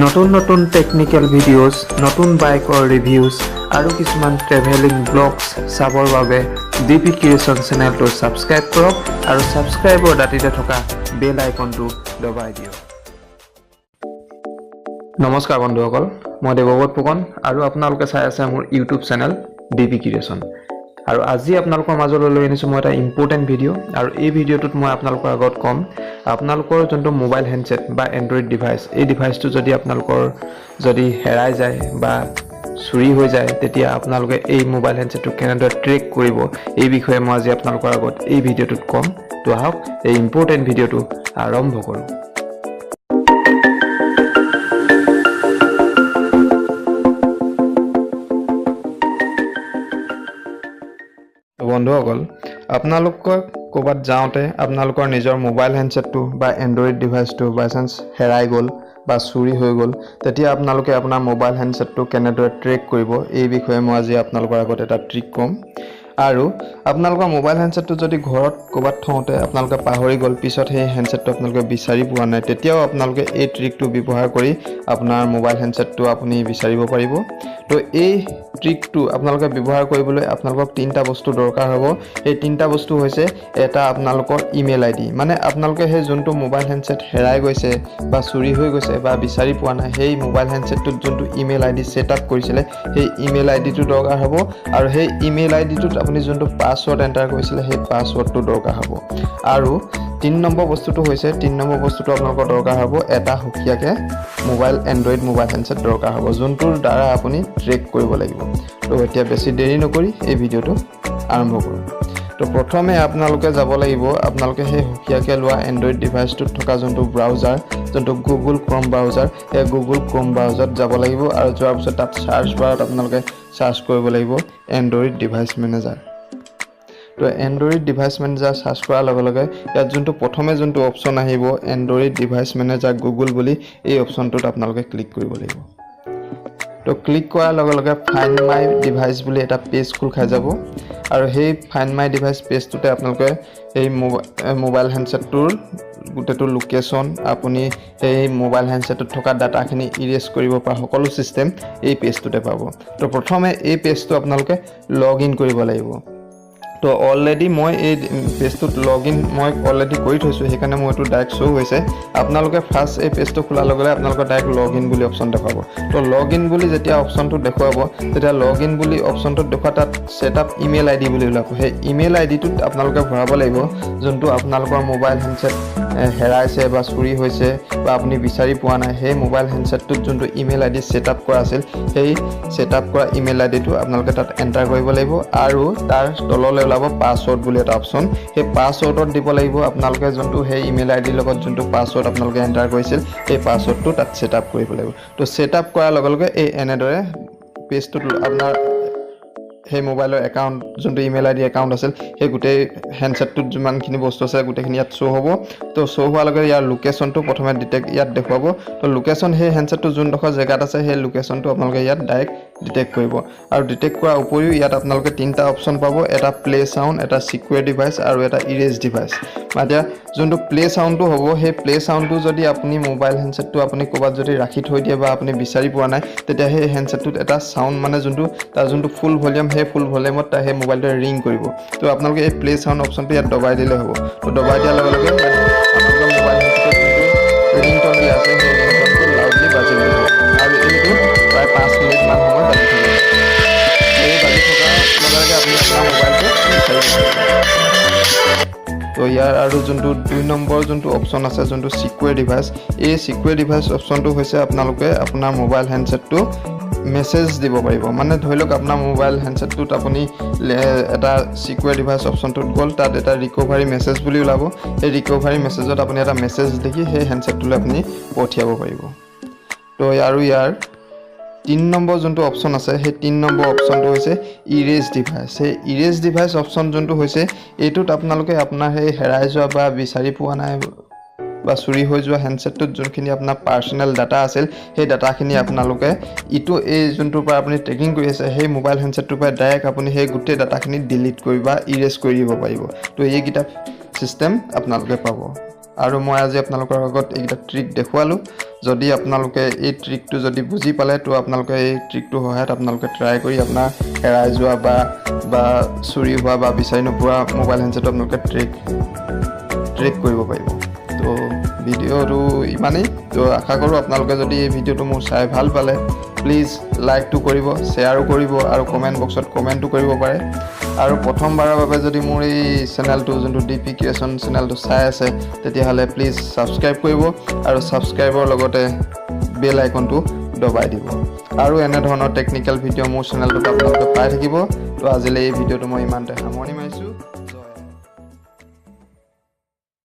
নতুন নতুন technical videos, নতুন বাইকৰ ৰিভিউজ আৰু কিছুমান ট্ৰেভেলিং ব্লগছ চাবৰ বাবে ডিপি ক্ৰিয়েশ্যন চেনেলটো ছাবস্ক্ৰাইব কৰক আৰু ছাবস্ক্ৰাইবৰ দাঁতিতে থকা বেল আইকনটো দবাই দিয়ক। নমস্কাৰ বন্ধুসকল, মই দেৱব্ৰত ফুকন আৰু আপোনালোকে চাই আছে মোৰ ইউটিউব চেনেল ডিপি ক্ৰিয়েশ্যন। আৰু আজি আপোনালোকৰ মাজলৈ লৈ আনিছোঁ মই এটা ইম্পৰ্টেণ্ট ভিডিঅ' আৰু এই ভিডিঅ'টোত মই আপোনালোকৰ আগত ক'ম আপোনালোকৰ যোনটো মোবাইল হেণ্ডছেট বা এণ্ড্ৰইড ডিভাইচ, এই ডিভাইচটো যদি আপোনালোকৰ হেৰাই যায় বা চুৰি হৈ যায় তেতিয়া আপোনালোকে এই মোবাইল হেণ্ডছেটটো কেনেদৰে ট্ৰেক কৰিব এই বিষয়ে মই আজি আপোনালোকৰ আগত এই ভিডিঅ'টোত ক'ম। তো আহক এই ইম্পৰ্টেণ্ট ভিডিঅ'টো আৰম্ভ কৰোঁ। বন্ধুসকল, আপোনালোকক ক'ৰবাত যাওঁতে আপোনালোকৰ নিজৰ মোবাইল হেণ্ডছেটটো বা এণ্ড্ৰইড ডিভাইচটো বাই চান্স হেৰাই গ'ল বা চুৰি হৈ গ'ল, তেতিয়া আপোনালোকে আপোনাৰ মোবাইল হেণ্ডছেটটো কেনেদৰে ট্ৰেক কৰিব এই বিষয়ে মই আজি আপোনালোকৰ আগত এটা ট্ৰিক ক'ম। আৰু আপোনালোকৰ মোবাইল হেণ্ডছেটটো যদি ঘৰত ক'ৰবাত থওঁতে আপোনালোকে পাহৰি গ'ল, পিছত সেই হেণ্ডছেটটো আপোনালোকে বিচাৰি পোৱা নাই, তেতিয়াও আপোনালোকে এই ট্ৰিকটো ব্যৱহাৰ কৰি আপোনাৰ মোবাইল হেণ্ডছেটটো আপুনি বিচাৰিব পাৰিব। তো এই ট্ৰিকটো আপোনালোকে ব্যৱহাৰ কৰিবলৈ আপোনালোকক তিনিটা বস্তু দৰকাৰ হ'ব। সেই তিনিটা বস্তু হৈছে এটা আপোনালোকৰ ইমেইল আইডি, মানে আপোনালোকে সেই যোনটো মোবাইল হেণ্ডছেট হেৰাই গৈছে বা চুৰি হৈ গৈছে বা বিচাৰি পোৱা নাই, সেই মোবাইল হেণ্ডছেটটোত যোনটো ইমেইল আইডি ছেট আপ কৰিছিলে সেই ইমেইল আইডিটো দৰকাৰ হ'ব। আৰু সেই ইমেইল আইডিটোত আপুনি যোনটো পাছৱৰ্ড এণ্টাৰ কৰিছিলে সেই পাছৱৰ্ডটো দৰকাৰ হ'ব। আৰু 3 নম্বৰ বস্তুটো আপোনালোকৰ দৰকাৰ হ'ব এটা সুকীয়াকৈ এণ্ড্ৰইড মোবাইল হেণ্ডছেট দৰকাৰ হ'ব, যোনটোৰ দ্বাৰা আপুনি ট্ৰেক কৰিব লাগিব। তো এতিয়া বেছি দেৰি নকৰি এই ভিডিঅ'টো আৰম্ভ কৰোঁ। তো প্ৰথমে আপোনালোকে যাব লাগিব আপোনালোকে সেই সুকীয়াকৈ লোৱা এণ্ড্ৰইড ডিভাইচটোত থকা যোনটো ব্ৰাউজাৰ, যোনটো গুগল ক্ৰম ব্ৰাউজাৰ, সেই গুগল ক্ৰম ব্ৰাউজাৰত যাব লাগিব আৰু যোৱাৰ পিছত তাত চাৰ্চ বাৰত আপোনালোকে চাৰ্চ কৰিব লাগিব এণ্ড্ৰইড ডিভাইচ মেনেজাৰ। তো এণ্ড্ৰইড ডিভাইচ মেনেজাৰ চাৰ্চ কৰাৰ লগে লগে ইয়াত যোনটো প্ৰথমে যোনটো অপশ্যন আহিব এণ্ড্ৰইড ডিভাইচ মেনেজাৰ গুগল বুলি, এই অপশ্যনটোত আপোনালোকে ক্লিক কৰিব লাগিব। তো ক্লিক কৰাৰ লগে লগে ফাইণ্ড মাই ডিভাইচ বুলি এটা পেজ খোল খাই যাব আৰু সেই ফাইণ্ড মাই ডিভাইচ পেজটোতে আপোনালোকে এই মোবাইল হেণ্ডছেটটোৰ গোটেইটো লোকেশ্যন, আপুনি সেই মোবাইল হেণ্ডছেটত থকা ডাটাখিনি ইৰেজ কৰিব পৰা সকলো ছিষ্টেম এই পেজটোতে পাব। তো প্ৰথমে এই পেজটো আপোনালোকে লগ ইন কৰিব লাগিব। তো অলৰেডি মই এই পেজটোত লগ ইন কৰি থৈছোঁ, সেইকাৰণে মোৰ এইটো ডাইৰেক্ট শ্ব' হৈছে। আপোনালোকে ফাৰ্ষ্ট এই পেজটো খোলাৰ লগে লগে আপোনালোকৰ ডাইৰেক্ট লগ ইন বুলি অপশ্যন দেখুৱাব। তো লগ ইন বুলি যেতিয়া অপশ্যনটো দেখুৱাব, তেতিয়া লগ ইন বুলি অপশ্যনটোত দেখুৱা তাত ছেট আপ ইমেইল আইডি বুলি ওলাব। সেই ইমেইল আইডিটোত আপোনালোকে ভৰাব লাগিব যোনটো আপোনালোকৰ মোবাইল হেণ্ডছেট হেৰাইছে বা চুৰি হৈছে বা আপুনি বিচাৰি পোৱা নাই, সেই মোবাইল হেণ্ডছেটটোত যোনটো ইমেইল আইডি ছেট আপ কৰা আছিল সেই ছেট আপ কৰা ইমেইল আইডিটো আপোনালোকে তাত এণ্টাৰ কৰিব লাগিব। আৰু তাৰ তললৈ ওলাব পাছৱৰ্ড বুলি এটা অপশ্যন, সেই পাছৱৰ্ডত দিব লাগিব আপোনালোকে যোনটো সেই ইমেইল আইডিৰ লগত যোনটো পাছৱৰ্ড আপোনালোকে এণ্টাৰ কৰিছিল সেই পাছৱৰ্ডটো তাত ছেট আপ কৰিব লাগিব। তো ছেট আপ কৰাৰ লগে লগে এই এনেদৰে পেজটোত আপোনাৰ সেই মোবাইলৰ একাউণ্ট যোনটো ইমেইল আইডি একাউণ্ট আছিল সেই গোটেই হেণ্ডছেটটোত যিমানখিনি বস্তু আছে গোটেইখিনি ইয়াত শ্ব' হ'ব। তো শ্ব' হোৱাৰ লগে ইয়াৰ লোকেশ্যনটো প্ৰথমে ইয়াত দেখুৱাব। তো লোকেশ্যন সেই হেণ্ডছেটটো যোনডোখৰ জেগাত আছে সেই লোকেশ্যনটো আপোনালোকে ইয়াত ডাইৰেক্ট ডিটেক্ট কৰিব। আৰু ডিটেক্ট কৰাৰ উপৰিও ইয়াত আপোনালোকে তিনিটা অপশ্যন পাব, এটা প্লে চাউণ্ড, এটা চিকিউৰ ডিভাইচ আৰু এটা ইৰেজ ডিভাইচ। এতিয়া যোনটো প্লে চাউণ্ডটো হ'ব, সেই প্লে চাউণ্ডটো যদি আপুনি মোবাইল হেণ্ডছেটটো আপুনি ক'ৰবাত যদি ৰাখি থৈ দিয়ে বা আপুনি বিচাৰি পোৱা নাই, তেতিয়া সেই হেণ্ডছেটটোত এটা চাউণ্ড মানে তাৰ যোনটো ফুল ভলিউম সেই ফুল ভলিউমত সেই মোবাইলটোৱে ৰিং কৰিব। তো আপোনালোকে এই প্লে চাউণ্ড অপশ্যনটো ইয়াত দবাই দিলে হ'ব। তো দবাই দিয়াৰ লগে লগে আপোনালোকৰ মোবাইল হেণ্ডছেটত যোনটো ৰিংটন দিয়া আছে সেই ৰিংটনটো লাউডলি বাজি যাব আৰু এইটো প্ৰায় 5 মিনিটমান সময় বাজি থাকিব। এই বাজি থকাৰ লগে লগে আপুনি আপোনাৰ মোবাইলটো বিচাৰি পাব। তো ইয়াৰ আৰু যোনটো 2 নম্বৰ যোনটো অপশ্যন আছে যোনটো চিকিউৰ ডিভাইচ, এই চিকিউৰ ডিভাইচ অপশ্যনটো হৈছে আপোনালোকে আপোনাৰ মোবাইল হেণ্ডছেটটো মেছেজ দিব পাৰিব। মানে ধৰি লওক আপোনাৰ মোবাইল হেণ্ডছেটটোত আপুনি এটা চিকিউৰ ডিভাইচ অপশ্যনটোত গ'ল, তাত এটা ৰিকভাৰী মেছেজ বুলি ওলাব। সেই ৰিকভাৰী মেছেজত আপুনি এটা মেছেজ দেখি সেই হেণ্ডছেটটোলৈ আপুনি পঠিয়াব পাৰিব। তো আৰু ইয়াৰ 3 নম্বৰ যোনটো অপশ্যন আছে সেই 3 নম্বৰ অপশ্যনটো হৈছে ইৰেজ ডিভাইচ। সেই ইৰেজ ডিভাইচ অপশ্যন যোনটো হৈছে এইটোত আপোনালোকে আপোনাৰ সেই হেৰাই যোৱা বা বিচাৰি পোৱা নাই বা চুৰি হৈ যোৱা হেণ্ডছেটটোত যোনখিনি আপোনাৰ পাৰ্চনেল ডাটা আছিল সেই ডাটাখিনি আপোনালোকে এই যোনটোৰ পৰা আপুনি ট্ৰেকিং কৰি আছে সেই মোবাইল হেণ্ডছেটটোৰ পৰা ডাইৰেক্ট আপুনি সেই গোটেই ডাটাখিনি ডিলিট কৰি বা ইৰেজ কৰি দিব পাৰিব। তো এইকেইটা ছিষ্টেম আপোনালোকে পাব। আৰু মই আজি আপোনালোকৰ আগত এইকেইটা ট্ৰিক দেখুৱালোঁ। যদি আপোনালোকে এই ট্ৰিকটো যদি বুজি পালে তো আপোনালোকে এই ট্ৰিকটোৰ সহায়ত আপোনালোকে ট্ৰাই কৰি আপোনাৰ হেৰাই যোৱা বা চুৰি হোৱা বা বিচাৰি নোপোৱা মোবাইল হেণ্ডছেটটো আপোনালোকে ট্ৰেক কৰিব পাৰিব। তো ভিডিঅ'টো ইমানেই। তো আশা কৰোঁ আপোনালোকে যদি এই ভিডিঅ'টো মোৰ চাই ভাল পালে প্লিজ লাইকটো কৰিব, শ্বেয়াৰো কৰিব আৰু কমেণ্ট বক্সত কমেণ্টো কৰিব পাৰে। আৰু প্ৰথমবাৰৰ বাবে যদি মোৰ এই চেনেলটো যোনটো DP Creation চেনেলটো চাই আছে তেতিয়াহ'লে প্লিজ ছাবস্ক্ৰাইব কৰিব আৰু ছাবস্ক্ৰাইবৰ লগতে বেল আইকনটো দবাই দিব। আৰু এনেধৰণৰ টেকনিকেল ভিডিঅ' মোৰ চেনেলটোত আপোনালোকে পাই থাকিব। তো আজিলৈ এই ভিডিঅ'টো মই ইমানতে সামৰণি মাৰিছোঁ।